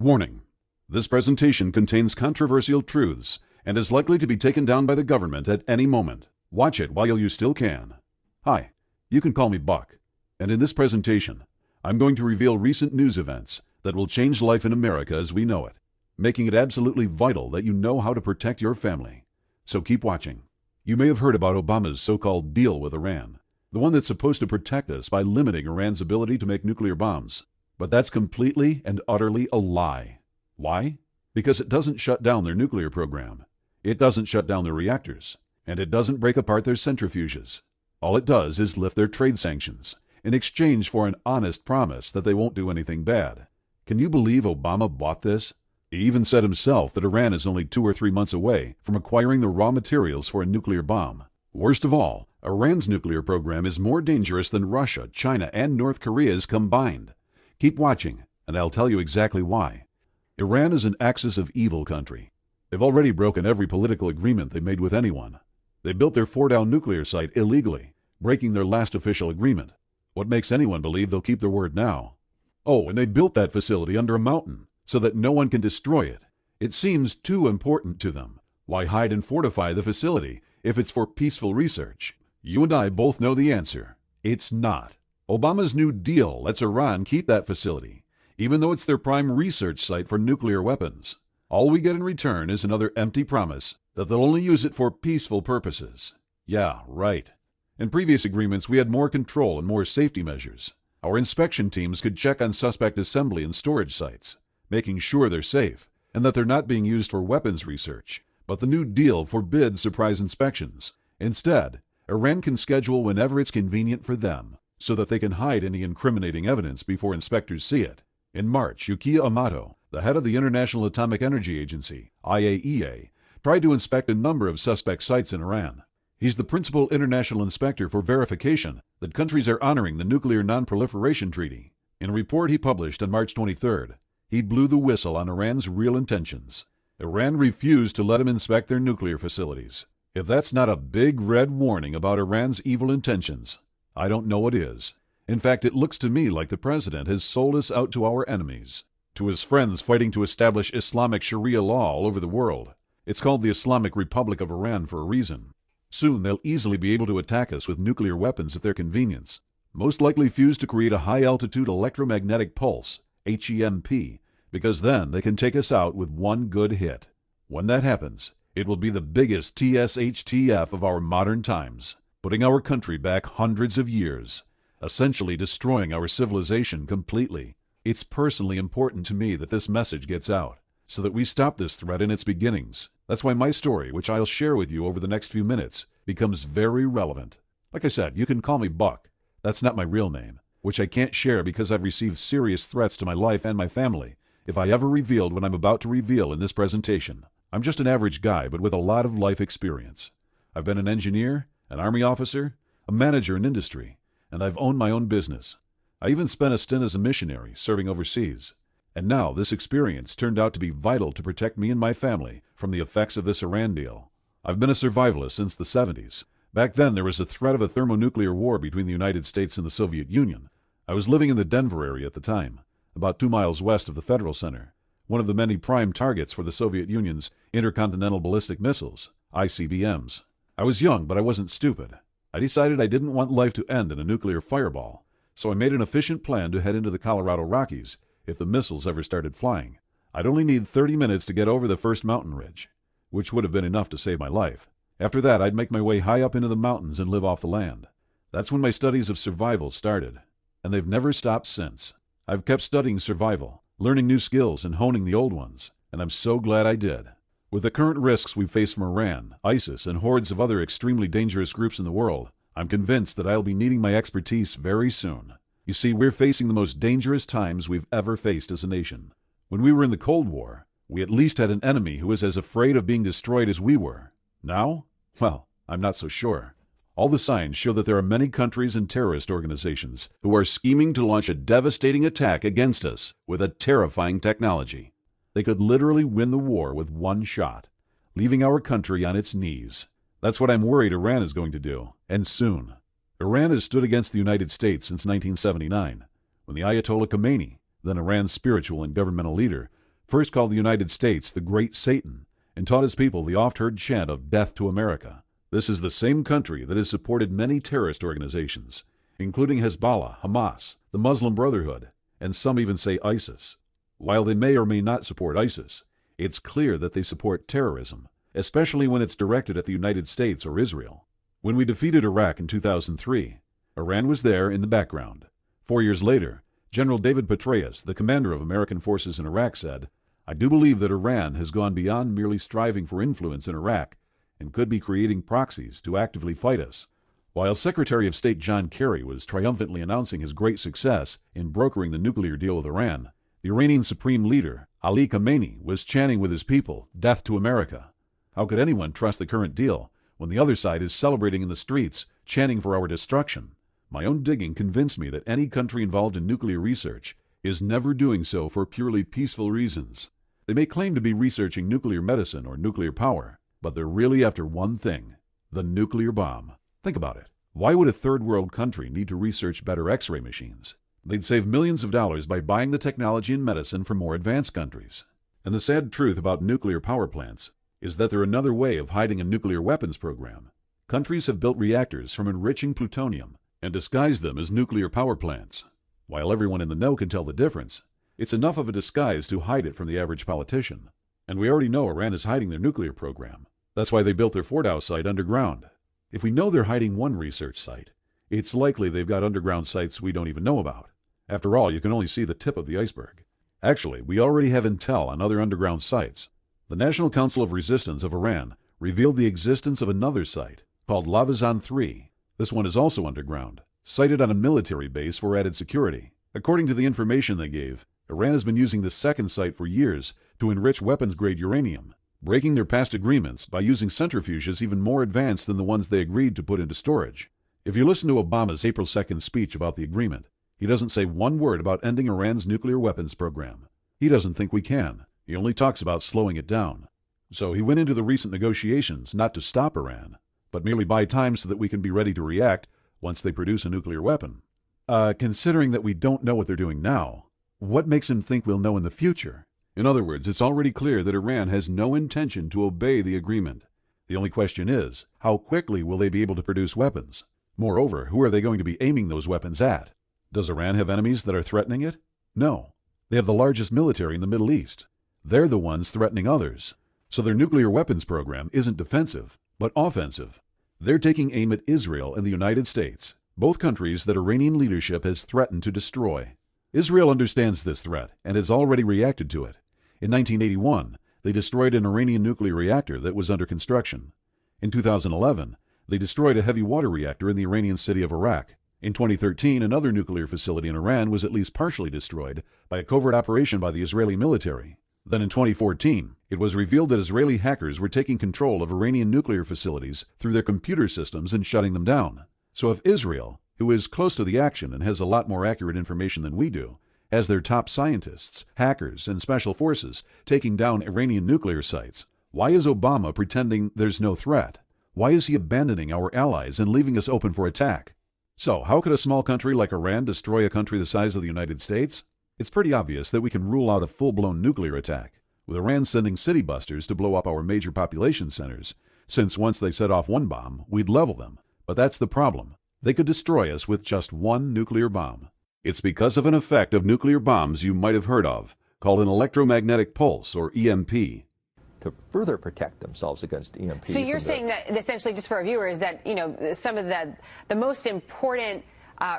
Warning: this presentation contains controversial truths and is likely to be taken down by the government at any moment. Watch it while you still can. Hi, you can call me Buck, and in this presentation, I'm going to reveal recent news events that will change life in America as we know it, making it absolutely vital that you know how to protect your family. So keep watching. You may have heard about Obama's so-called deal with Iran, the one that's supposed to protect us by limiting Iran's ability to make nuclear bombs. But that's completely and utterly a lie. Why? Because it doesn't shut down their nuclear program. It doesn't shut down their reactors. And it doesn't break apart their centrifuges. All it does is lift their trade sanctions in exchange for an honest promise that they won't do anything bad. Can you believe Obama bought this? He even said himself that Iran is only 2 or 3 months away from acquiring the raw materials for a nuclear bomb. Worst of all, Iran's nuclear program is more dangerous than Russia, China, and North Korea's combined. Keep watching, and I'll tell you exactly why. Iran is an axis of evil country. They've already broken every political agreement they made with anyone. They built their Fordow nuclear site illegally, breaking their last official agreement. What makes anyone believe they'll keep their word now? Oh, and they built that facility under a mountain, so that no one can destroy it. It seems too important to them. Why hide and fortify the facility if it's for peaceful research? You and I both know the answer. It's not. Obama's New Deal lets Iran keep that facility, even though it's their prime research site for nuclear weapons. All we get in return is another empty promise that they'll only use it for peaceful purposes. Yeah, right. In previous agreements, we had more control and more safety measures. Our inspection teams could check on suspect assembly and storage sites, making sure they're safe and that they're not being used for weapons research. But the New Deal forbids surprise inspections. Instead, Iran can schedule whenever it's convenient for them, so that they can hide any incriminating evidence before inspectors see it. In March, Yukiya Amato, the head of the International Atomic Energy Agency, IAEA, tried to inspect a number of suspect sites in Iran. He's the principal international inspector for verification that countries are honoring the Nuclear Non-Proliferation Treaty. In a report he published on March 23rd, he blew the whistle on Iran's real intentions. Iran refused to let him inspect their nuclear facilities. If that's not a big red warning about Iran's evil intentions, I don't know what is. In fact, it looks to me like the president has sold us out to our enemies, to his friends fighting to establish Islamic Sharia law all over the world. It's called the Islamic Republic of Iran for a reason. Soon they'll easily be able to attack us with nuclear weapons at their convenience, most likely fused to create a high-altitude electromagnetic pulse, HEMP, because then they can take us out with one good hit. When that happens, it will be the biggest TSHTF of our modern times, putting our country back hundreds of years, essentially destroying our civilization completely. It's personally important to me that this message gets out, so that we stop this threat in its beginnings. That's why my story, which I'll share with you over the next few minutes, becomes very relevant. Like I said, you can call me Buck. That's not my real name, which I can't share because I've received serious threats to my life and my family if I ever revealed what I'm about to reveal in this presentation. I'm just an average guy, but with a lot of life experience. I've been an engineer, an Army officer, a manager in industry, and I've owned my own business. I even spent a stint as a missionary, serving overseas. And now this experience turned out to be vital to protect me and my family from the effects of this Iran deal. I've been a survivalist since the 70s. Back then, there was a threat of a thermonuclear war between the United States and the Soviet Union. I was living in the Denver area at the time, about 2 miles west of the Federal Center, one of the many prime targets for the Soviet Union's intercontinental ballistic missiles, ICBMs. I was young, but I wasn't stupid. I decided I didn't want life to end in a nuclear fireball, so I made an efficient plan to head into the Colorado Rockies if the missiles ever started flying. I'd only need 30 minutes to get over the first mountain ridge, which would have been enough to save my life. After that, I'd make my way high up into the mountains and live off the land. That's when my studies of survival started, and they've never stopped since. I've kept studying survival, learning new skills and honing the old ones, and I'm so glad I did. With the current risks we face from Iran, ISIS, and hordes of other extremely dangerous groups in the world, I'm convinced that I'll be needing my expertise very soon. You see, we're facing the most dangerous times we've ever faced as a nation. When we were in the Cold War, we at least had an enemy who was as afraid of being destroyed as we were. Now? Well, I'm not so sure. All the signs show that there are many countries and terrorist organizations who are scheming to launch a devastating attack against us with a terrifying technology. They could literally win the war with one shot, leaving our country on its knees. That's what I'm worried Iran is going to do, and soon. Iran has stood against the United States since 1979, when the Ayatollah Khomeini, then Iran's spiritual and governmental leader, first called the United States the Great Satan and taught his people the oft-heard chant of death to America. This is the same country that has supported many terrorist organizations, including Hezbollah, Hamas, the Muslim Brotherhood, and some even say ISIS. While they may or may not support ISIS, it's clear that they support terrorism, especially when it's directed at the United States or Israel. When we defeated Iraq in 2003, Iran was there in the background. 4 years later, General David Petraeus, the commander of American forces in Iraq, said, "I do believe that Iran has gone beyond merely striving for influence in Iraq and could be creating proxies to actively fight us." While Secretary of State John Kerry was triumphantly announcing his great success in brokering the nuclear deal with Iran, the Iranian Supreme Leader, Ali Khamenei, was chanting with his people, "Death to America." How could anyone trust the current deal when the other side is celebrating in the streets, chanting for our destruction? My own digging convinced me that any country involved in nuclear research is never doing so for purely peaceful reasons. They may claim to be researching nuclear medicine or nuclear power, but they're really after one thing: the nuclear bomb. Think about it. Why would a third world country need to research better X-ray machines? They'd save millions of dollars by buying the technology and medicine from more advanced countries. And the sad truth about nuclear power plants is that they're another way of hiding a nuclear weapons program. Countries have built reactors from enriching plutonium and disguised them as nuclear power plants. While everyone in the know can tell the difference, it's enough of a disguise to hide it from the average politician. And we already know Iran is hiding their nuclear program. That's why they built their Fordow site underground. If we know they're hiding one research site, it's likely they've got underground sites we don't even know about. After all, you can only see the tip of the iceberg. Actually, we already have intel on other underground sites. The National Council of Resistance of Iran revealed the existence of another site called Lavazan 3. This one is also underground, sited on a military base for added security. According to the information they gave, Iran has been using this second site for years to enrich weapons-grade uranium, breaking their past agreements by using centrifuges even more advanced than the ones they agreed to put into storage. If you listen to Obama's April 2nd speech about the agreement, he doesn't say one word about ending Iran's nuclear weapons program. He doesn't think we can. He only talks about slowing it down. So he went into the recent negotiations not to stop Iran, but merely buy time so that we can be ready to react once they produce a nuclear weapon. Considering that we don't know what they're doing now, what makes him think we'll know in the future? In other words, it's already clear that Iran has no intention to obey the agreement. The only question is, how quickly will they be able to produce weapons? Moreover, who are they going to be aiming those weapons at? Does Iran have enemies that are threatening it? No. They have the largest military in the Middle East. They're the ones threatening others. So their nuclear weapons program isn't defensive, but offensive. They're taking aim at Israel and the United States, both countries that Iranian leadership has threatened to destroy. Israel understands this threat and has already reacted to it. In 1981, they destroyed an Iranian nuclear reactor that was under construction. In 2011, they destroyed a heavy water reactor in the Iranian city of Arak. In 2013, another nuclear facility in Iran was at least partially destroyed by a covert operation by the Israeli military. Then in 2014, it was revealed that Israeli hackers were taking control of Iranian nuclear facilities through their computer systems and shutting them down. So if Israel, who is close to the action and has a lot more accurate information than we do, has their top scientists, hackers, and special forces taking down Iranian nuclear sites, why is Obama pretending there's no threat? Why is he abandoning our allies and leaving us open for attack? So, how could a small country like Iran destroy a country the size of the United States? It's pretty obvious that we can rule out a full-blown nuclear attack, with Iran sending city busters to blow up our major population centers, since once they set off one bomb, we'd level them. But that's the problem. They could destroy us with just one nuclear bomb. It's because of an effect of nuclear bombs you might have heard of, called an electromagnetic pulse, or EMP. To further protect themselves against EMP. So you're saying that, essentially, just for our viewers, that, you know, some of the most important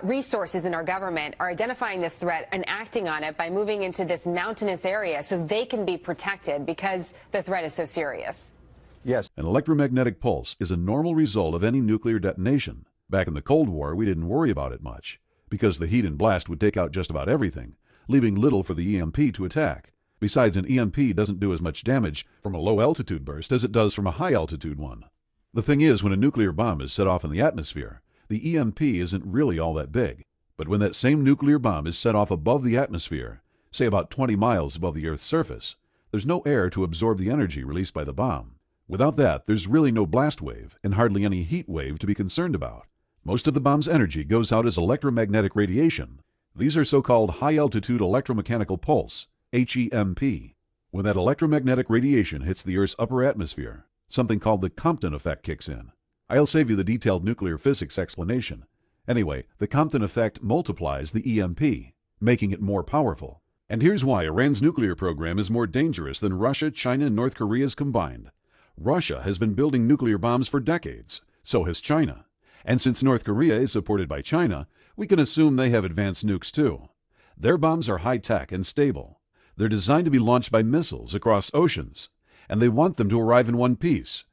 resources in our government are identifying this threat and acting on it by moving into this mountainous area so they can be protected because the threat is so serious. Yes. An electromagnetic pulse is a normal result of any nuclear detonation. Back in the Cold War, we didn't worry about it much, because the heat and blast would take out just about everything, leaving little for the EMP to attack. Besides, an EMP doesn't do as much damage from a low-altitude burst as it does from a high-altitude one. The thing is, when a nuclear bomb is set off in the atmosphere, the EMP isn't really all that big. But when that same nuclear bomb is set off above the atmosphere, say about 20 miles above the Earth's surface, there's no air to absorb the energy released by the bomb. Without that, there's really no blast wave and hardly any heat wave to be concerned about. Most of the bomb's energy goes out as electromagnetic radiation. These are so-called high-altitude electromechanical pulse, HEMP. When that electromagnetic radiation hits the Earth's upper atmosphere, something called the Compton effect kicks in. I'll save you the detailed nuclear physics explanation. Anyway, the Compton effect multiplies the EMP, making it more powerful. And here's why Iran's nuclear program is more dangerous than Russia, China, and North Korea's combined. Russia has been building nuclear bombs for decades. So has China. And since North Korea is supported by China, we can assume they have advanced nukes too. Their bombs are high-tech and stable. They're designed to be launched by missiles across oceans, and they want them to arrive in one piece.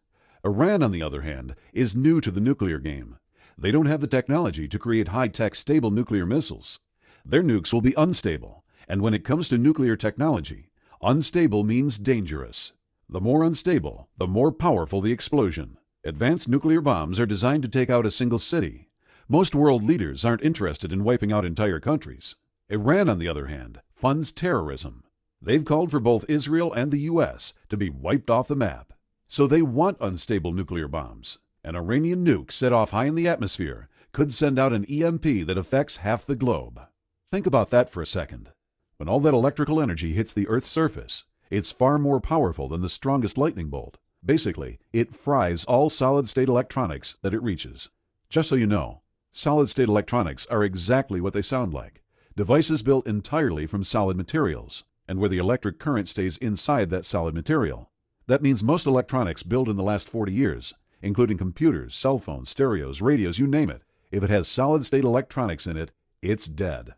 Iran, on the other hand, is new to the nuclear game. They don't have the technology to create high-tech, stable nuclear missiles. Their nukes will be unstable, and when it comes to nuclear technology, unstable means dangerous. The more unstable, the more powerful the explosion. Advanced nuclear bombs are designed to take out a single city. Most world leaders aren't interested in wiping out entire countries. Iran, on the other hand, funds terrorism. They've called for both Israel and the U.S. to be wiped off the map. So they want unstable nuclear bombs. An Iranian nuke set off high in the atmosphere could send out an EMP that affects half the globe. Think about that for a second. When all that electrical energy hits the Earth's surface, it's far more powerful than the strongest lightning bolt. Basically, it fries all solid-state electronics that it reaches. Just so you know, solid-state electronics are exactly what they sound like. Devices built entirely from solid materials, and where the electric current stays inside that solid material. That means most electronics built in the last 40 years, including computers, cell phones, stereos, radios, you name it, if it has solid-state electronics in it, it's dead.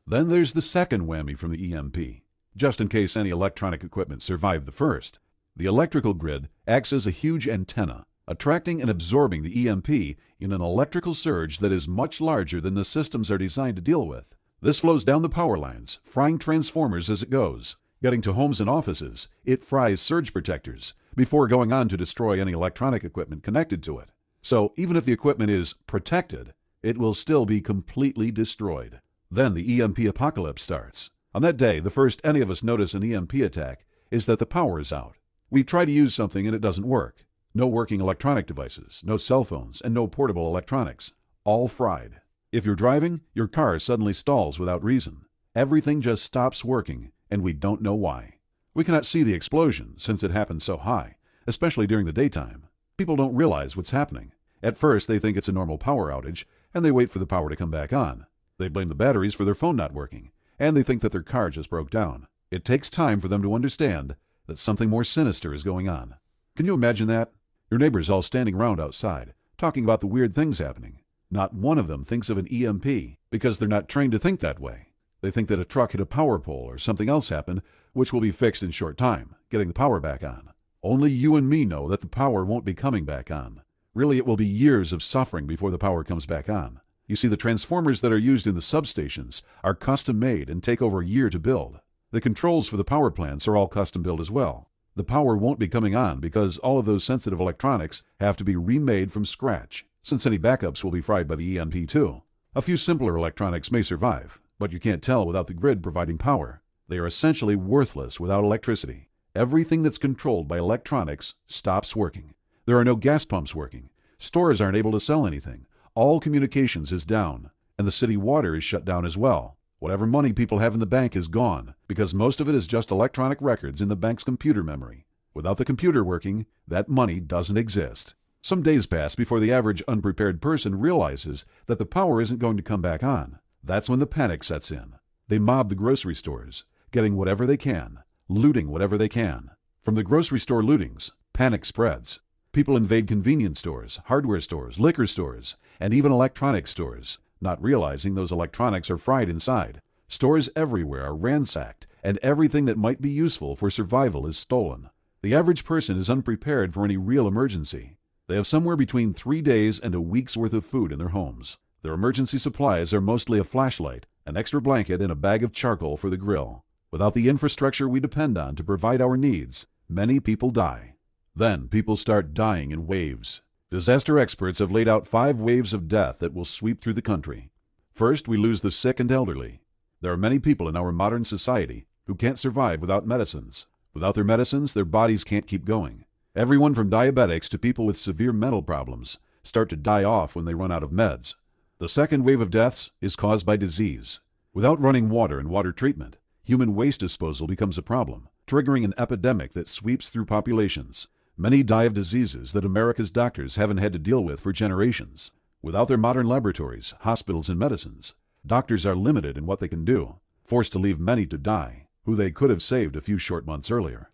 Then there's the second whammy from the EMP, just in case any electronic equipment survived the first. The electrical grid acts as a huge antenna, attracting and absorbing the EMP in an electrical surge that is much larger than the systems are designed to deal with. This flows down the power lines, frying transformers as it goes. Getting to homes and offices, it fries surge protectors before going on to destroy any electronic equipment connected to it. So even if the equipment is protected, it will still be completely destroyed. Then the EMP apocalypse starts. On that day, the first any of us notice an EMP attack is that the power is out. We try to use something and it doesn't work. No working electronic devices, no cell phones, and no portable electronics. All fried. If you're driving, your car suddenly stalls without reason. Everything just stops working, and we don't know why. We cannot see the explosion since it happens so high, especially during the daytime. People don't realize what's happening. At first, they think it's a normal power outage, and they wait for the power to come back on. They blame the batteries for their phone not working, and they think that their car just broke down. It takes time for them to understand that something more sinister is going on. Can you imagine that? Your neighbors all standing around outside, talking about the weird things happening. Not one of them thinks of an EMP because they're not trained to think that way. They think that a truck hit a power pole or something else happened, which will be fixed in short time, getting the power back on. Only you and me know that the power won't be coming back on. Really, it will be years of suffering before the power comes back on. You see, the transformers that are used in the substations are custom made and take over a year to build. The controls for the power plants are all custom built as well. The power won't be coming on because all of those sensitive electronics have to be remade from scratch, since any backups will be fried by the EMP too. A few simpler electronics may survive, but you can't tell without the grid providing power. They are essentially worthless without electricity. Everything that's controlled by electronics stops working. There are no gas pumps working. Stores aren't able to sell anything. All communications is down, and the city water is shut down as well. Whatever money people have in the bank is gone, because most of it is just electronic records in the bank's computer memory. Without the computer working, that money doesn't exist. Some days pass before the average unprepared person realizes that the power isn't going to come back on. That's when the panic sets in. They mob the grocery stores, getting whatever they can, looting whatever they can. From the grocery store lootings, panic spreads. People invade convenience stores, hardware stores, liquor stores, and even electronics stores, not realizing those electronics are fried inside. Stores everywhere are ransacked, and everything that might be useful for survival is stolen. The average person is unprepared for any real emergency. They have somewhere between 3 days and a week's worth of food in their homes. Their emergency supplies are mostly a flashlight, an extra blanket, and a bag of charcoal for the grill. Without the infrastructure we depend on to provide our needs, many people die. Then people start dying in waves. Disaster experts have laid out 5 waves of death that will sweep through the country. First, we lose the sick and elderly. There are many people in our modern society who can't survive without medicines. Without their medicines, their bodies can't keep going. Everyone from diabetics to people with severe mental problems start to die off when they run out of meds. The second wave of deaths is caused by disease. Without running water and water treatment, human waste disposal becomes a problem. triggering an epidemic that sweeps through populations. Many die of diseases that America's doctors haven't had to deal with for generations. Without their modern laboratories, hospitals, and medicines, doctors are limited in what they can do, forced to leave many to die, who they could have saved a few short months earlier.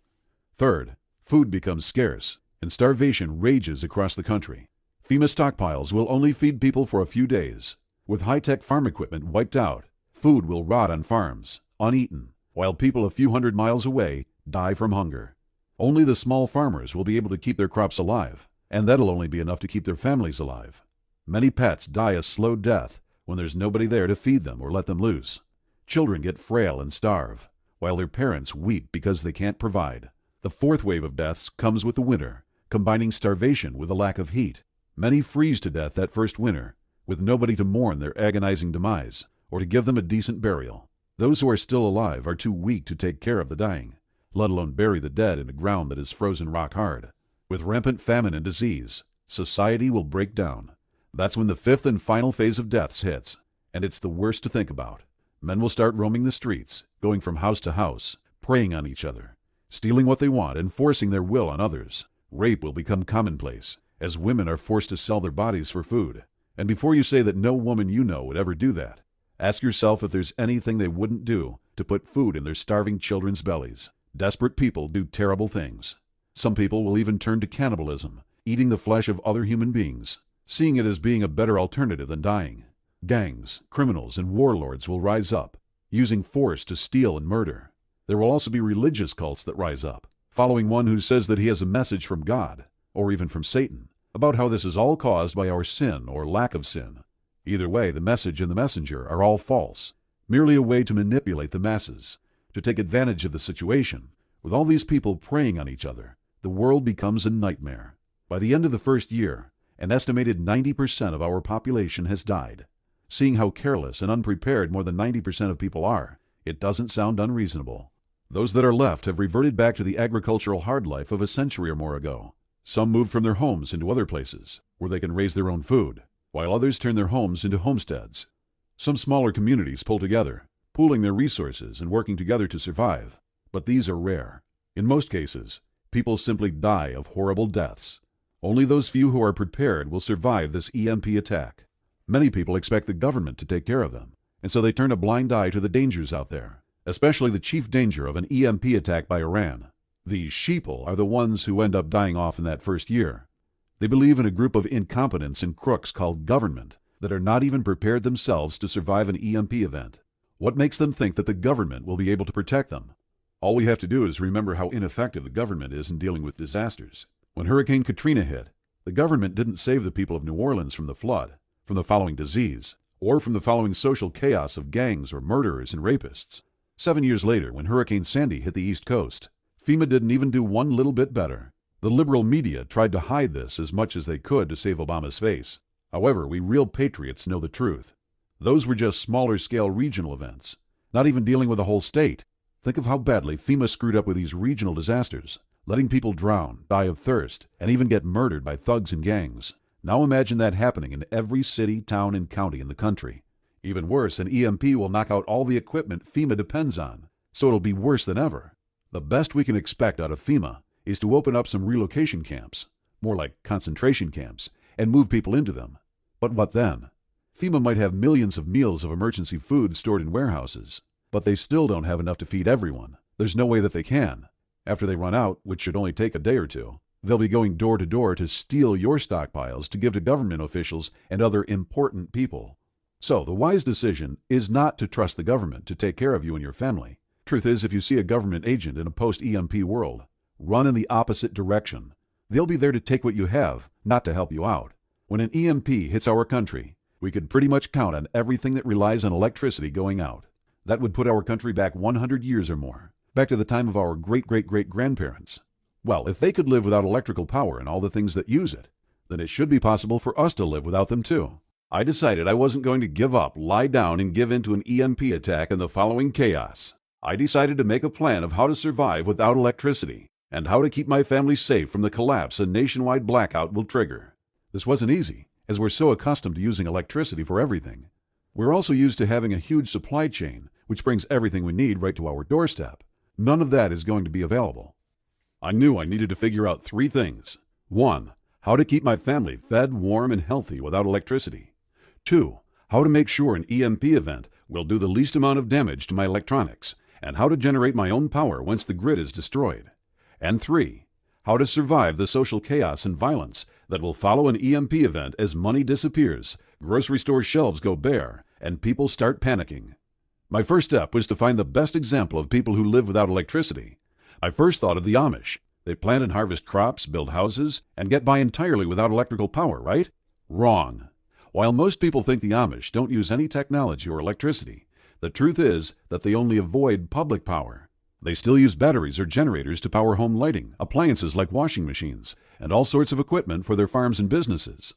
Third, food becomes scarce, and starvation rages across the country. FEMA stockpiles will only feed people for a few days. With high-tech farm equipment wiped out, food will rot on farms, uneaten, while people a few hundred miles away die from hunger. Only the small farmers will be able to keep their crops alive, and that'll only be enough to keep their families alive. Many pets die a slow death when there's nobody there to feed them or let them loose. Children get frail and starve, while their parents weep because they can't provide. The fourth wave of deaths comes with the winter, combining starvation with a lack of heat. Many freeze to death that first winter, with nobody to mourn their agonizing demise or to give them a decent burial. Those who are still alive are too weak to take care of the dying, let alone bury the dead in a ground that is frozen rock hard. With rampant famine and disease, society will break down. That's when the fifth and final phase of deaths hits, and it's the worst to think about. Men will start roaming the streets, going from house to house, preying on each other, stealing what they want and forcing their will on others. Rape will become commonplace, as women are forced to sell their bodies for food. And before you say that no woman you know would ever do that, ask yourself if there's anything they wouldn't do to put food in their starving children's bellies. Desperate people do terrible things. Some people will even turn to cannibalism, eating the flesh of other human beings, seeing it as being a better alternative than dying. Gangs, criminals, and warlords will rise up, using force to steal and murder. There will also be religious cults that rise up, following one who says that he has a message from God, or even from Satan, about how this is all caused by our sin or lack of sin. Either way, the message and the messenger are all false, merely a way to manipulate the masses, to take advantage of the situation. With all these people preying on each other, the world becomes a nightmare. By the end of the first year, an estimated 90% of our population has died. Seeing how careless and unprepared more than 90% of people are, it doesn't sound unreasonable. Those that are left have reverted back to the agricultural hard life of a century or more ago. Some moved from their homes into other places, where they can raise their own food, while others turn their homes into homesteads. Some smaller communities pull together, pooling their resources and working together to survive. But these are rare. In most cases, people simply die of horrible deaths. Only those few who are prepared will survive this EMP attack. Many people expect the government to take care of them, and so they turn a blind eye to the dangers out there, especially the chief danger of an EMP attack by Iran. These sheeple are the ones who end up dying off in that first year. They believe in a group of incompetents and crooks called government that are not even prepared themselves to survive an EMP event. What makes them think that the government will be able to protect them? All we have to do is remember how ineffective the government is in dealing with disasters. When Hurricane Katrina hit, the government didn't save the people of New Orleans from the flood, from the following disease, or from the following social chaos of gangs or murderers and rapists. 7 years later, when Hurricane Sandy hit the East Coast, FEMA didn't even do one little bit better. The liberal media tried to hide this as much as they could to save Obama's face. However, we real patriots know the truth. Those were just smaller-scale regional events, not even dealing with a whole state. Think of how badly FEMA screwed up with these regional disasters, letting people drown, die of thirst, and even get murdered by thugs and gangs. Now imagine that happening in every city, town, and county in the country. Even worse, an EMP will knock out all the equipment FEMA depends on, so it'll be worse than ever. The best we can expect out of FEMA is to open up some relocation camps, more like concentration camps, and move people into them. But what then? FEMA might have millions of meals of emergency food stored in warehouses, but they still don't have enough to feed everyone. There's no way that they can. After they run out, which should only take a day or two, they'll be going door to door to steal your stockpiles to give to government officials and other important people. So the wise decision is not to trust the government to take care of you and your family. Truth is, if you see a government agent in a post-EMP world, run in the opposite direction. They'll be there to take what you have, not to help you out. When an EMP hits our country, we could pretty much count on everything that relies on electricity going out. That would put our country back 100 years or more, back to the time of our great-great-great-grandparents. Well, if they could live without electrical power and all the things that use it, then it should be possible for us to live without them too. I decided I wasn't going to give up, lie down, and give in to an EMP attack and the following chaos. I decided to make a plan of how to survive without electricity, and how to keep my family safe from the collapse a nationwide blackout will trigger. This wasn't easy, as we're so accustomed to using electricity for everything. We're also used to having a huge supply chain, which brings everything we need right to our doorstep. None of that is going to be available. I knew I needed to figure out 3 things. 1. How to keep my family fed, warm, and healthy without electricity. 2. How to make sure an EMP event will do the least amount of damage to my electronics, and how to generate my own power once the grid is destroyed. And 3. How to survive the social chaos and violence that will follow an EMP event as money disappears, grocery store shelves go bare, and people start panicking. My first step was to find the best example of people who live without electricity. I first thought of the Amish. They plant and harvest crops, build houses, and get by entirely without electrical power, right? Wrong. While most people think the Amish don't use any technology or electricity, the truth is that they only avoid public power. They still use batteries or generators to power home lighting, appliances like washing machines, and all sorts of equipment for their farms and businesses.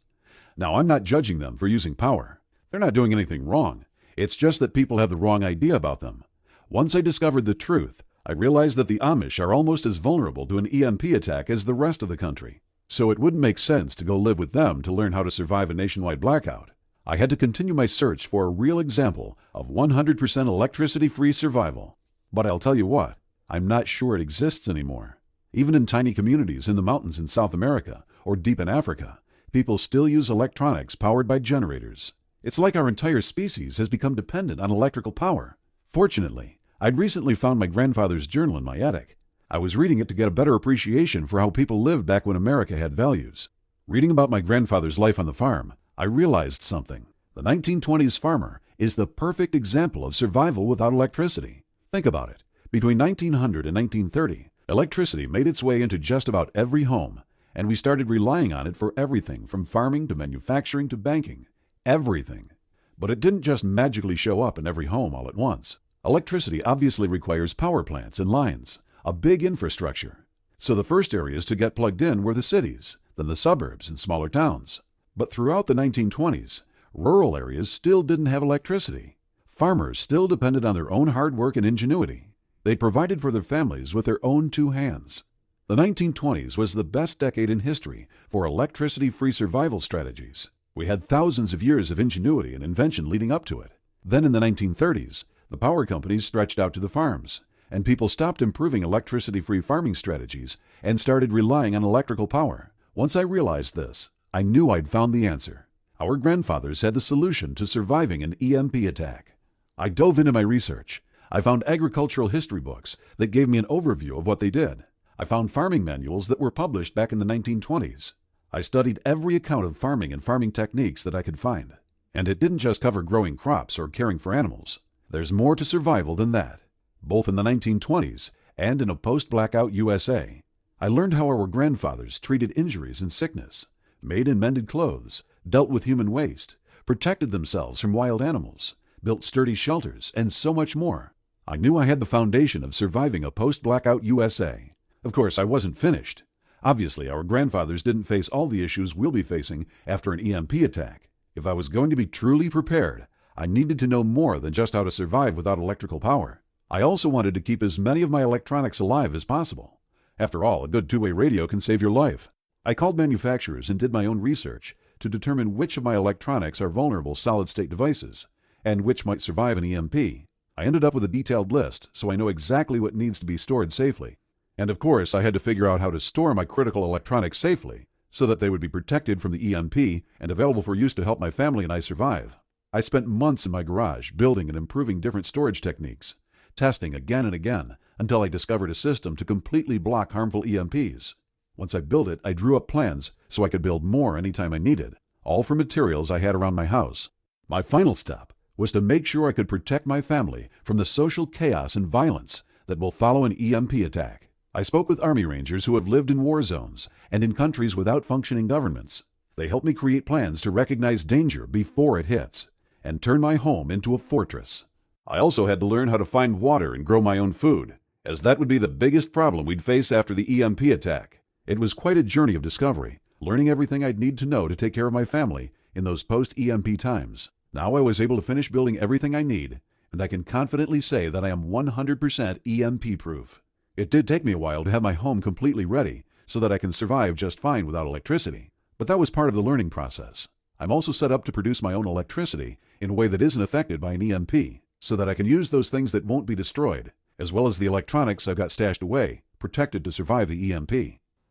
Now, I'm not judging them for using power. They're not doing anything wrong. It's just that people have the wrong idea about them. Once I discovered the truth, I realized that the Amish are almost as vulnerable to an EMP attack as the rest of the country. So it wouldn't make sense to go live with them to learn how to survive a nationwide blackout. I had to continue my search for a real example of 100% electricity-free survival. But I'll tell you what, I'm not sure it exists anymore. Even in tiny communities in the mountains in South America or deep in Africa, people still use electronics powered by generators. It's like our entire species has become dependent on electrical power. Fortunately, I'd recently found my grandfather's journal in my attic. I was reading it to get a better appreciation for how people lived back when America had values. Reading about my grandfather's life on the farm, I realized something. The 1920s farmer is the perfect example of survival without electricity. Think about it. Between 1900 and 1930, electricity made its way into just about every home, and we started relying on it for everything from farming to manufacturing to banking. Everything. But it didn't just magically show up in every home all at once. Electricity obviously requires power plants and lines, a big infrastructure. So the first areas to get plugged in were the cities, then the suburbs and smaller towns. But throughout the 1920s, rural areas still didn't have electricity. Farmers still depended on their own hard work and ingenuity. They provided for their families with their own 2 hands. The 1920s was the best decade in history for electricity-free survival strategies. We had thousands of years of ingenuity and invention leading up to it. Then in the 1930s, the power companies stretched out to the farms, and people stopped improving electricity-free farming strategies and started relying on electrical power. Once I realized this, I knew I'd found the answer. Our grandfathers had the solution to surviving an EMP attack. I dove into my research. I found agricultural history books that gave me an overview of what they did. I found farming manuals that were published back in the 1920s. I studied every account of farming and farming techniques that I could find. And it didn't just cover growing crops or caring for animals. There's more to survival than that. Both in the 1920s and in a post-blackout USA, I learned how our grandfathers treated injuries and sickness, made and mended clothes, dealt with human waste, protected themselves from wild animals, built sturdy shelters, and so much more. I knew I had the foundation of surviving a post-blackout USA. Of course, I wasn't finished. Obviously, our grandfathers didn't face all the issues we'll be facing after an EMP attack. If I was going to be truly prepared, I needed to know more than just how to survive without electrical power. I also wanted to keep as many of my electronics alive as possible. After all, a good two-way radio can save your life. I called manufacturers and did my own research to determine which of my electronics are vulnerable solid-state devices and which might survive an EMP. I ended up with a detailed list, so I know exactly what needs to be stored safely. And of course, I had to figure out how to store my critical electronics safely so that they would be protected from the EMP and available for use to help my family and I survive. I spent months in my garage building and improving different storage techniques, testing again and again until I discovered a system to completely block harmful EMPs. Once I built it, I drew up plans so I could build more anytime I needed, all from materials I had around my house. My final step was to make sure I could protect my family from the social chaos and violence that will follow an EMP attack. I spoke with Army Rangers who have lived in war zones and in countries without functioning governments. They helped me create plans to recognize danger before it hits and turn my home into a fortress. I also had to learn how to find water and grow my own food, as that would be the biggest problem we'd face after the EMP attack. It was quite a journey of discovery, learning everything I'd need to know to take care of my family in those post-EMP times. Now I was able to finish building everything I need, and I can confidently say that I am 100% EMP-proof. It did take me a while to have my home completely ready so that I can survive just fine without electricity, but that was part of the learning process. I'm also set up to produce my own electricity in a way that isn't affected by an EMP, so that I can use those things that won't be destroyed, as well as the electronics I've got stashed away, protected to survive the EMP.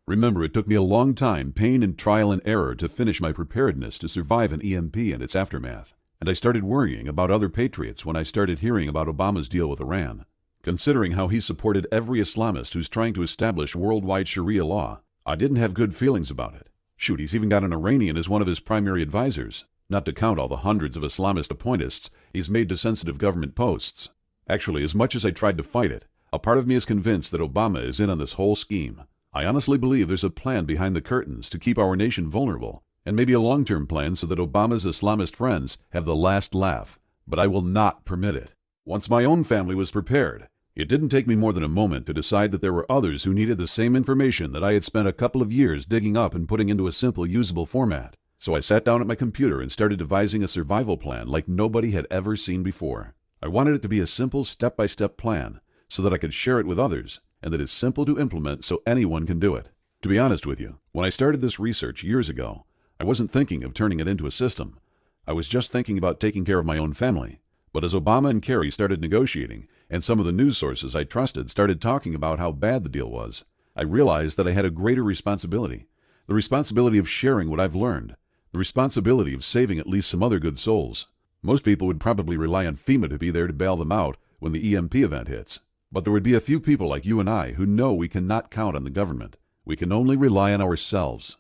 Remember, it took me a long time, pain and trial and error to finish my preparedness to survive an EMP and its aftermath. And I started worrying about other patriots when I started hearing about Obama's deal with Iran. Considering how he supported every Islamist who's trying to establish worldwide Sharia law, I didn't have good feelings about it. Shoot, he's even got an Iranian as one of his primary advisors, not to count all the hundreds of Islamist appointists he's made to sensitive government posts. Actually, as much as I tried to fight it, a part of me is convinced that Obama is in on this whole scheme. I honestly believe there's a plan behind the curtains to keep our nation vulnerable, and maybe a long-term plan so that Obama's Islamist friends have the last laugh. But I will not permit it. Once my own family was prepared, it didn't take me more than a moment to decide that there were others who needed the same information that I had spent a couple of years digging up and putting into a simple, usable format. So I sat down at my computer and started devising a survival plan like nobody had ever seen before. I wanted it to be a simple, step-by-step plan so that I could share it with others, and that it's simple to implement so anyone can do it. To be honest with you, when I started this research years ago, I wasn't thinking of turning it into a system. I was just thinking about taking care of my own family. But as Obama and Kerry started negotiating, and some of the news sources I trusted started talking about how bad the deal was, I realized that I had a greater responsibility. The responsibility of sharing what I've learned. The responsibility of saving at least some other good souls. Most people would probably rely on FEMA to be there to bail them out when the EMP event hits. But there would be a few people like you and I who know we cannot count on the government. We can only rely on ourselves.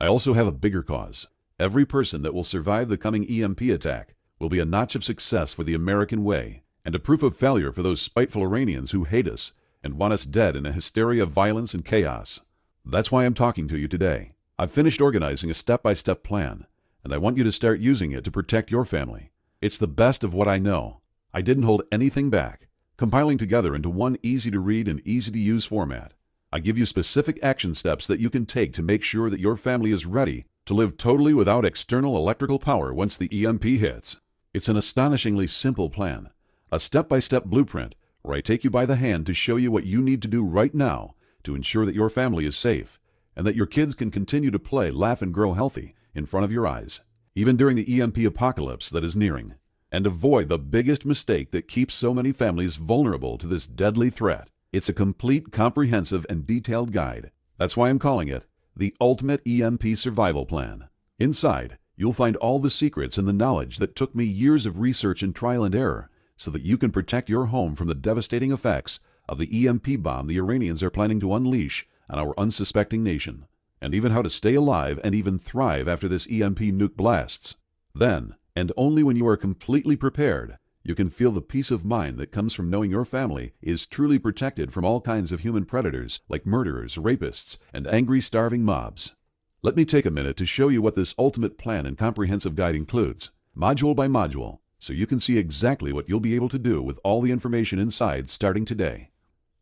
I also have a bigger cause. Every person that will survive the coming EMP attack will be a notch of success for the American way, and a proof of failure for those spiteful Iranians who hate us and want us dead in a hysteria of violence and chaos. That's why I'm talking to you today. I've finished organizing a step-by-step plan, and I want you to start using it to protect your family. It's the best of what I know. I didn't hold anything back, compiling together into one easy-to-read and easy-to-use format. I give you specific action steps that you can take to make sure that your family is ready to live totally without external electrical power once the EMP hits. It's an astonishingly simple plan, a step-by-step blueprint where I take you by the hand to show you what you need to do right now to ensure that your family is safe and that your kids can continue to play, laugh, and grow healthy in front of your eyes, even during the EMP apocalypse that is nearing, and avoid the biggest mistake that keeps so many families vulnerable to this deadly threat. It's a complete, comprehensive, and detailed guide. That's why I'm calling it the Ultimate EMP Survival Plan. Inside, you'll find all the secrets and the knowledge that took me years of research and trial and error so that you can protect your home from the devastating effects of the EMP bomb the Iranians are planning to unleash on our unsuspecting nation, and even how to stay alive and even thrive after this EMP nuke blasts. Then, and only when you are completely prepared, you can feel the peace of mind that comes from knowing your family is truly protected from all kinds of human predators like murderers, rapists, and angry, starving mobs. Let me take a minute to show you what this ultimate plan and comprehensive guide includes, module by module, so you can see exactly what you'll be able to do with all the information inside starting today.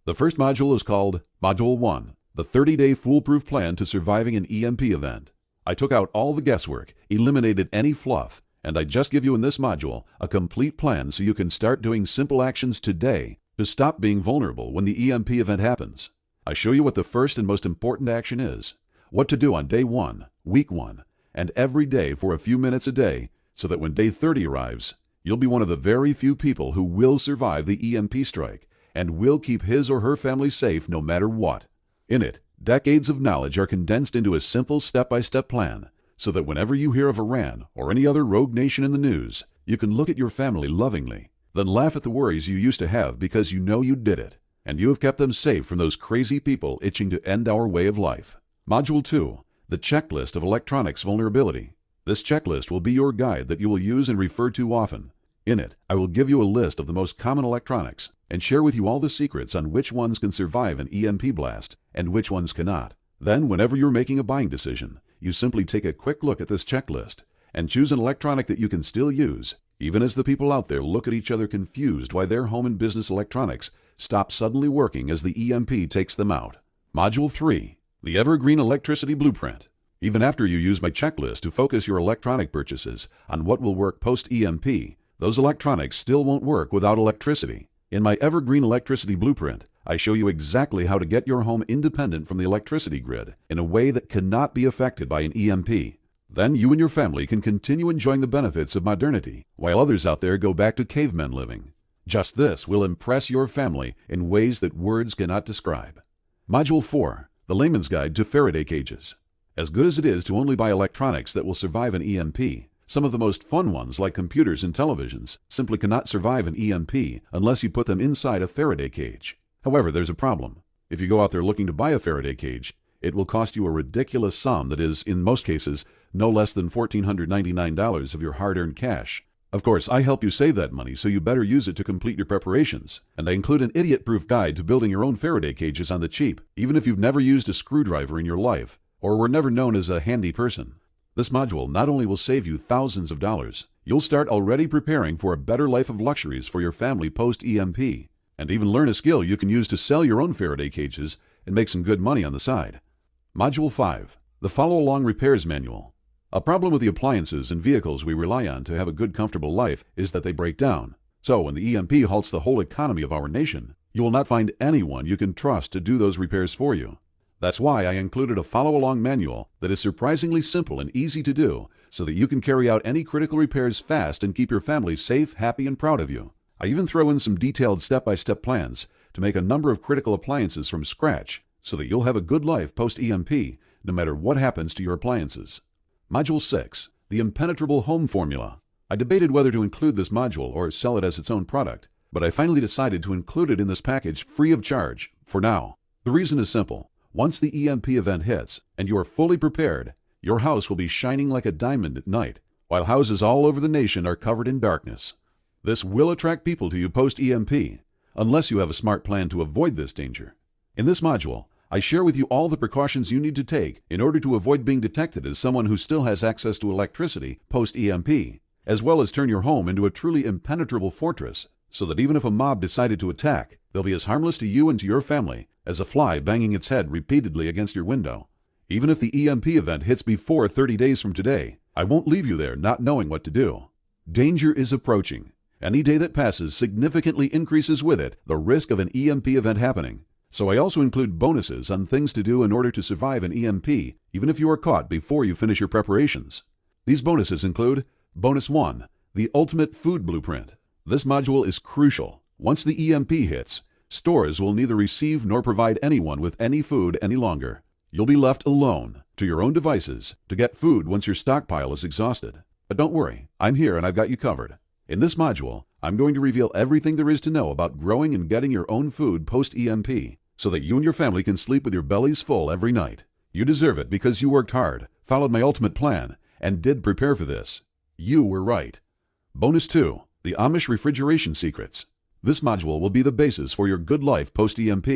The first module is called Module 1, the 30-day foolproof plan to surviving an EMP event. I took out all the guesswork, eliminated any fluff, and I just give you in this module a complete plan so you can start doing simple actions today to stop being vulnerable when the EMP event happens. I show you what the first and most important action is, what to do on day 1, week 1, and every day for a few minutes a day so that when day 30 arrives, you'll be one of the very few people who will survive the EMP strike and will keep his or her family safe no matter what. In it, decades of knowledge are condensed into a simple step-by-step plan, so that whenever you hear of Iran or any other rogue nation in the news, you can look at your family lovingly, then laugh at the worries you used to have because you know you did it, and you have kept them safe from those crazy people itching to end our way of life. Module 2, the checklist of electronics vulnerability. This checklist will be your guide that you will use and refer to often. In it, I will give you a list of the most common electronics and share with you all the secrets on which ones can survive an EMP blast and which ones cannot. Then, whenever you're making a buying decision, you simply take a quick look at this checklist and choose an electronic that you can still use, even as the people out there look at each other confused why their home and business electronics stop suddenly working as the EMP takes them out. Module 3, the Evergreen Electricity Blueprint. Even after you use my checklist to focus your electronic purchases on what will work post-EMP, those electronics still won't work without electricity. In my Evergreen Electricity Blueprint, I show you exactly how to get your home independent from the electricity grid in a way that cannot be affected by an EMP. Then you and your family can continue enjoying the benefits of modernity, while others out there go back to cavemen living. Just this will impress your family in ways that words cannot describe. Module 4, the Layman's Guide to Faraday Cages. As good as it is to only buy electronics that will survive an EMP, some of the most fun ones like computers and televisions simply cannot survive an EMP unless you put them inside a Faraday cage. However, there's a problem. If you go out there looking to buy a Faraday cage, it will cost you a ridiculous sum that is, in most cases, no less than $1,499 of your hard-earned cash. Of course, I help you save that money, so you better use it to complete your preparations. And I include an idiot-proof guide to building your own Faraday cages on the cheap, even if you've never used a screwdriver in your life, or were never known as a handy person. This module not only will save you thousands of dollars, you'll start already preparing for a better life of luxuries for your family post-EMP, and even learn a skill you can use to sell your own Faraday cages and make some good money on the side. Module 5, the Follow-Along Repairs Manual. A problem with the appliances and vehicles we rely on to have a good, comfortable life is that they break down. So when the EMP halts the whole economy of our nation, you will not find anyone you can trust to do those repairs for you. That's why I included a follow-along manual that is surprisingly simple and easy to do, so that you can carry out any critical repairs fast and keep your family safe, happy, and proud of you. I even throw in some detailed step-by-step plans to make a number of critical appliances from scratch, so that you'll have a good life post-EMP, no matter what happens to your appliances. Module 6, the Impenetrable Home Formula. I debated whether to include this module or sell it as its own product, but I finally decided to include it in this package free of charge, for now. The reason is simple. Once the EMP event hits, and you are fully prepared, your house will be shining like a diamond at night, while houses all over the nation are covered in darkness. This will attract people to you post-EMP, unless you have a smart plan to avoid this danger. In this module, I share with you all the precautions you need to take in order to avoid being detected as someone who still has access to electricity post-EMP, as well as turn your home into a truly impenetrable fortress, so that even if a mob decided to attack, they'll be as harmless to you and to your family as a fly banging its head repeatedly against your window. Even if the EMP event hits before 30 days from today, I won't leave you there not knowing what to do. Danger is approaching. Any day that passes significantly increases with it the risk of an EMP event happening. So I also include bonuses on things to do in order to survive an EMP, even if you are caught before you finish your preparations. These bonuses include Bonus 1, the Ultimate Food Blueprint. This module is crucial. Once the EMP hits, stores will neither receive nor provide anyone with any food any longer. You'll be left alone, to your own devices, to get food once your stockpile is exhausted. But don't worry, I'm here and I've got you covered. In this module, I'm going to reveal everything there is to know about growing and getting your own food post-EMP, so that you and your family can sleep with your bellies full every night. You deserve it because you worked hard, followed my ultimate plan, and did prepare for this. You were right. Bonus 2, the Amish Refrigeration Secrets. This module will be the basis for your good life post-EMP.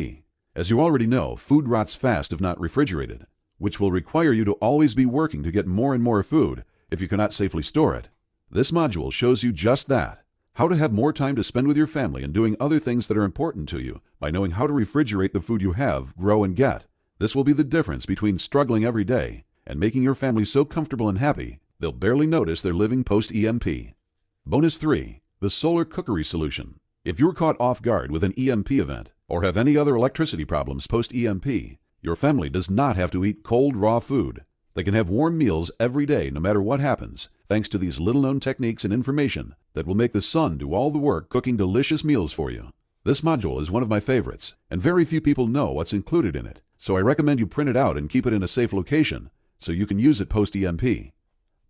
As you already know, food rots fast if not refrigerated, which will require you to always be working to get more and more food if you cannot safely store it. This module shows you just that, how to have more time to spend with your family and doing other things that are important to you by knowing how to refrigerate the food you have, grow, and get. This will be the difference between struggling every day and making your family so comfortable and happy they'll barely notice they're living post-EMP. Bonus 3, the Solar Cookery Solution. If you're caught off guard with an EMP event or have any other electricity problems post-EMP, your family does not have to eat cold, raw food. They can have warm meals every day no matter what happens, thanks to these little-known techniques and information that will make the sun do all the work cooking delicious meals for you. This module is one of my favorites, and very few people know what's included in it, so I recommend you print it out and keep it in a safe location so you can use it post-EMP.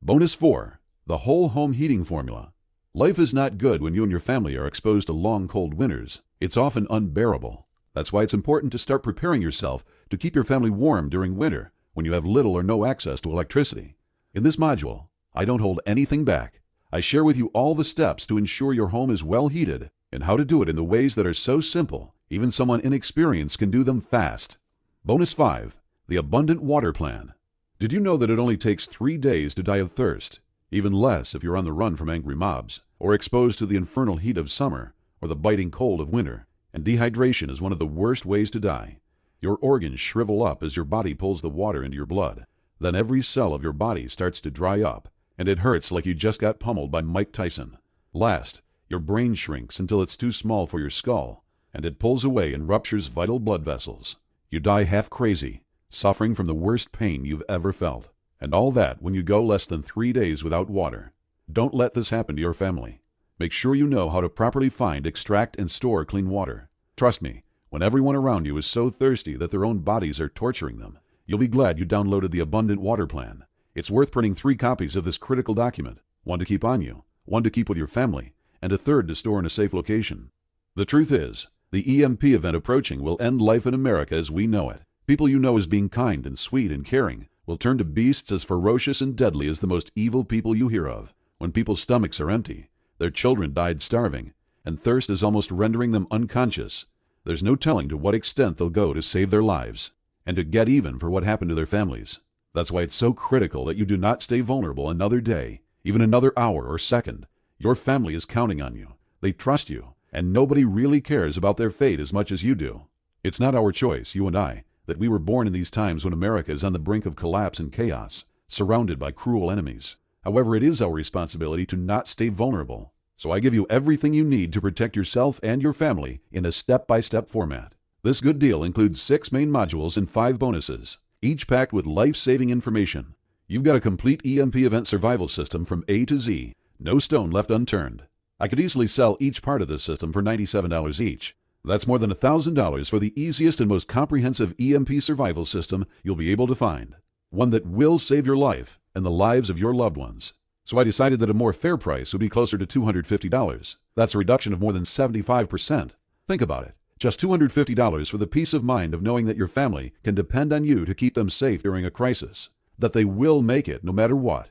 Bonus 4, the Whole Home Heating Formula. Life is not good when you and your family are exposed to long, cold winters. It's often unbearable. That's why it's important to start preparing yourself to keep your family warm during winter when you have little or no access to electricity. In this module, I don't hold anything back. I share with you all the steps to ensure your home is well heated and how to do it in the ways that are so simple, even someone inexperienced can do them fast. Bonus 5, the Abundant Water Plan. Did you know that it only takes 3 days to die of thirst? Even less if you're on the run from angry mobs, or exposed to the infernal heat of summer, or the biting cold of winter. And dehydration is one of the worst ways to die. Your organs shrivel up as your body pulls the water into your blood. Then every cell of your body starts to dry up, and it hurts like you just got pummeled by Mike Tyson. Last, your brain shrinks until it's too small for your skull, and it pulls away and ruptures vital blood vessels. You die half crazy, suffering from the worst pain you've ever felt. And all that when you go less than 3 days without water. Don't let this happen to your family. Make sure you know how to properly find, extract, and store clean water. Trust me, when everyone around you is so thirsty that their own bodies are torturing them, you'll be glad you downloaded the Abundant Water Plan. It's worth printing 3 copies of this critical document, one to keep on you, one to keep with your family, and a third to store in a safe location. The truth is, the EMP event approaching will end life in America as we know it. People you know as being kind and sweet and caring will turn to beasts as ferocious and deadly as the most evil people you hear of. When people's stomachs are empty, their children died starving, and thirst is almost rendering them unconscious, there's no telling to what extent they'll go to save their lives and to get even for what happened to their families. That's why it's so critical that you do not stay vulnerable another day, even another hour or second. Your family is counting on you. They trust you, and nobody really cares about their fate as much as you do. It's not our choice, you and I, that we were born in these times when America is on the brink of collapse and chaos, surrounded by cruel enemies. However, it is our responsibility to not stay vulnerable. So I give you everything you need to protect yourself and your family in a step-by-step format. This good deal includes 6 main modules and 5 bonuses, each packed with life-saving information. You've got a complete EMP event survival system from A to Z, no stone left unturned. I could easily sell each part of this system for $97 each. That's more than $1,000 for the easiest and most comprehensive EMP survival system you'll be able to find. One that will save your life and the lives of your loved ones. So I decided that a more fair price would be closer to $250. That's a reduction of more than 75%. Think about it. Just $250 for the peace of mind of knowing that your family can depend on you to keep them safe during a crisis. That they will make it no matter what.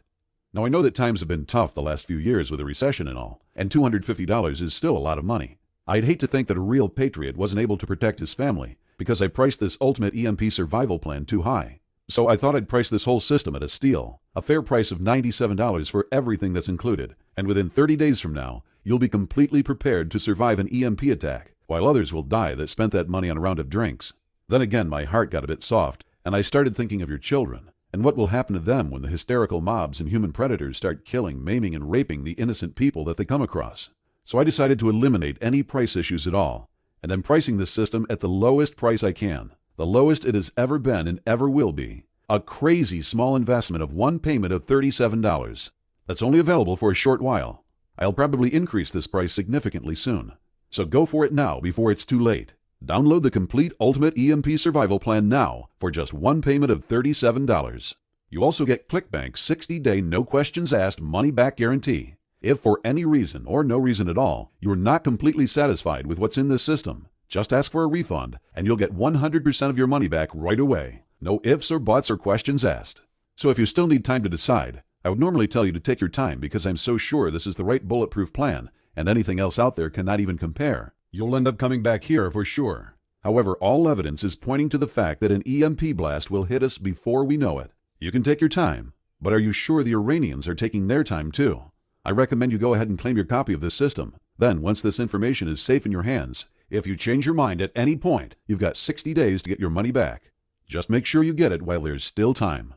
Now I know that times have been tough the last few years with a recession and all, and $250 is still a lot of money. I'd hate to think that a real patriot wasn't able to protect his family because I priced this ultimate EMP survival plan too high. So I thought I'd price this whole system at a steal, a fair price of $97 for everything that's included, and within 30 days from now, you'll be completely prepared to survive an EMP attack, while others will die that spent that money on a round of drinks. Then again, my heart got a bit soft, and I started thinking of your children, and what will happen to them when the hysterical mobs and human predators start killing, maiming, and raping the innocent people that they come across. So I decided to eliminate any price issues at all, and I'm pricing this system at the lowest price I can. The lowest it has ever been and ever will be. A crazy small investment of one payment of $37. That's only available for a short while. I'll probably increase this price significantly soon. So go for it now before it's too late. Download the complete Ultimate EMP Survival Plan now for just one payment of $37. You also get ClickBank's 60-day no questions asked money-back guarantee. If for any reason or no reason at all, you're not completely satisfied with what's in this system, just ask for a refund and you'll get 100% of your money back right away. No ifs or buts or questions asked. So if you still need time to decide, I would normally tell you to take your time because I'm so sure this is the right bulletproof plan and anything else out there cannot even compare. You'll end up coming back here for sure. However, all evidence is pointing to the fact that an EMP blast will hit us before we know it. You can take your time, but are you sure the Iranians are taking their time too? I recommend you go ahead and claim your copy of this system. Then, once this information is safe in your hands, if you change your mind at any point, you've got 60 days to get your money back. Just make sure you get it while there's still time.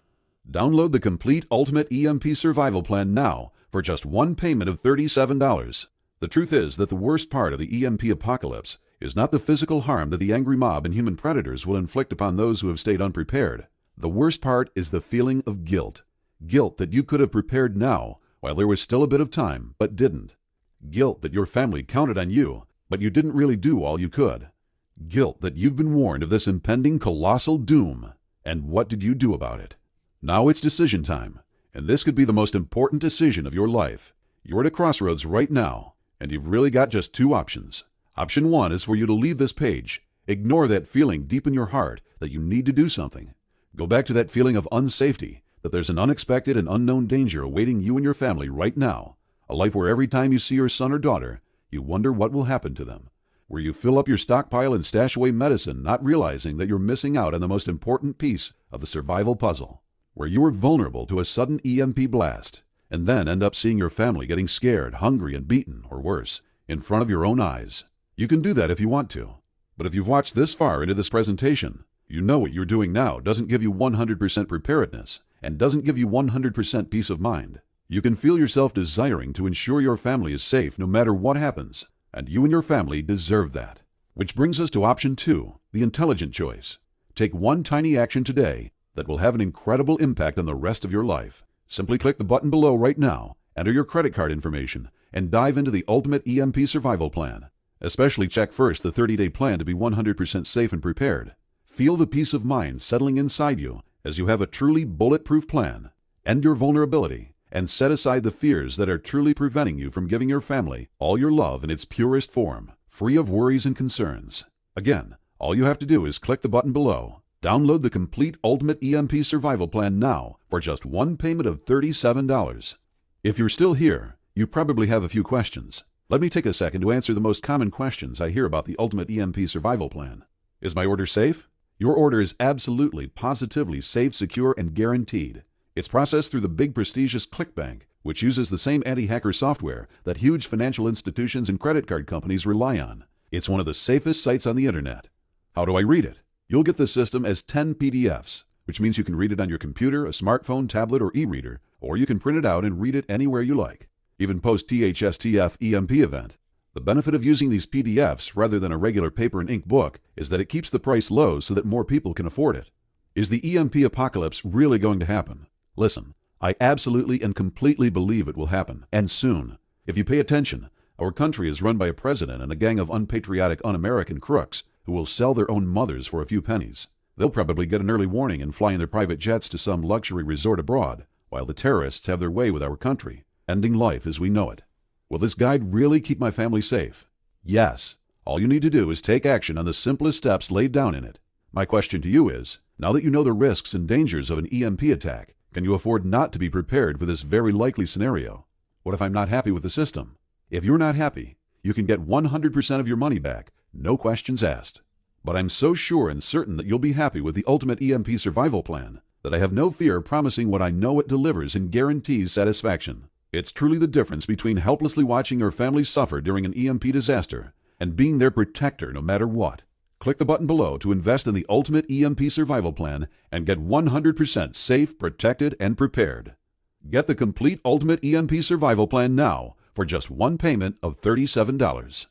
Download the complete Ultimate EMP Survival Plan now for just one payment of $37. The truth is that the worst part of the EMP apocalypse is not the physical harm that the angry mob and human predators will inflict upon those who have stayed unprepared. The worst part is the feeling of guilt. Guilt that you could have prepared now while there was still a bit of time, but didn't. Guilt that your family counted on you, but you didn't really do all you could. Guilt that you've been warned of this impending colossal doom. And what did you do about it? Now it's decision time, and this could be the most important decision of your life. You're at a crossroads right now, and you've really got just 2 options. Option 1 is for you to leave this page. Ignore that feeling deep in your heart that you need to do something. Go back to that feeling of unsafety, that there's an unexpected and unknown danger awaiting you and your family right now. A life where every time you see your son or daughter, you wonder what will happen to them. Where you fill up your stockpile and stash away medicine, not realizing that you're missing out on the most important piece of the survival puzzle. Where you are vulnerable to a sudden EMP blast, and then end up seeing your family getting scared, hungry, and beaten, or worse, in front of your own eyes. You can do that if you want to. But if you've watched this far into this presentation, you know what you're doing now doesn't give you 100% preparedness and doesn't give you 100% peace of mind. You can feel yourself desiring to ensure your family is safe no matter what happens, and you and your family deserve that. Which brings us to option 2, the intelligent choice. Take one tiny action today that will have an incredible impact on the rest of your life. Simply click the button below right now enter your credit card information, and dive into the Ultimate EMP Survival Plan. Especially check first the 30-day plan to be 100% safe and prepared. Feel the peace of mind settling inside you as you have a truly bulletproof plan. End your vulnerability and set aside the fears that are truly preventing you from giving your family all your love in its purest form, free of worries and concerns. Again, all you have to do is click the button below. Download the complete Ultimate EMP Survival Plan now for just one payment of $37. If you're still here, you probably have a few questions. Let me take a second to answer the most common questions I hear about the Ultimate EMP Survival Plan. Is my order safe? Your order is absolutely, positively safe, secure, and guaranteed. It's processed through the big prestigious ClickBank, which uses the same anti-hacker software that huge financial institutions and credit card companies rely on. It's one of the safest sites on the internet. How do I read it? You'll get the system as 10 PDFs, which means you can read it on your computer, a smartphone, tablet, or e-reader, or you can print it out and read it anywhere you like. Even post-THSTF EMP event. The benefit of using these PDFs rather than a regular paper and ink book is that it keeps the price low so that more people can afford it. Is the EMP apocalypse really going to happen? Listen, I absolutely and completely believe it will happen, and soon. If you pay attention, our country is run by a president and a gang of unpatriotic, un-American crooks who will sell their own mothers for a few pennies. They'll probably get an early warning and fly in their private jets to some luxury resort abroad, while the terrorists have their way with our country, ending life as we know it. Will this guide really keep my family safe? Yes. All you need to do is take action on the simplest steps laid down in it. My question to you is, now that you know the risks and dangers of an EMP attack, can you afford not to be prepared for this very likely scenario? What if I'm not happy with the system? If you're not happy, you can get 100% of your money back, no questions asked. But I'm so sure and certain that you'll be happy with the Ultimate EMP Survival Plan that I have no fear promising what I know it delivers and guarantees satisfaction. It's truly the difference between helplessly watching your family suffer during an EMP disaster and being their protector no matter what. Click the button below to invest in the Ultimate EMP Survival Plan and get 100% safe, protected, and prepared. Get the complete Ultimate EMP Survival Plan now for just one payment of $37.